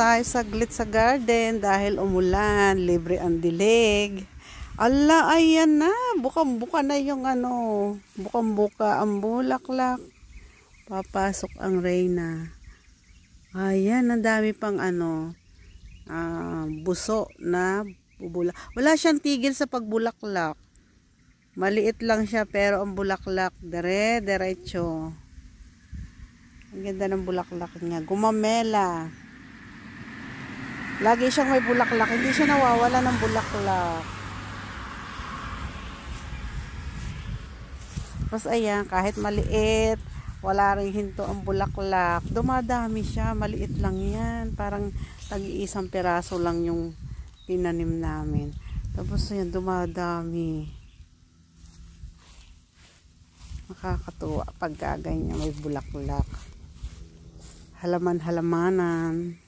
tayo saglit sa garden dahil umulan, libre ang dilig. Ala, ayan na, bukang-buka na yung bukang-buka ang bulaklak. Papasok ang reyna. Ayan, ang dami pang buso na bubulak. Wala siyang tigil sa pagbulaklak. Maliit lang siya pero ang bulaklak diretso. Ang ganda ng bulaklak niya. Gumamela. Lagi siyang may bulaklak. Hindi siya nawawala ng bulaklak. Tapos ayan, kahit maliit, wala rin hinto ang bulaklak. Dumadami siya. Maliit lang yan. Parang tag-iisang piraso lang yung tinanim namin. Tapos ayan, dumadami. Nakakatuwa pag ganyan may bulaklak. Halaman-halamanan.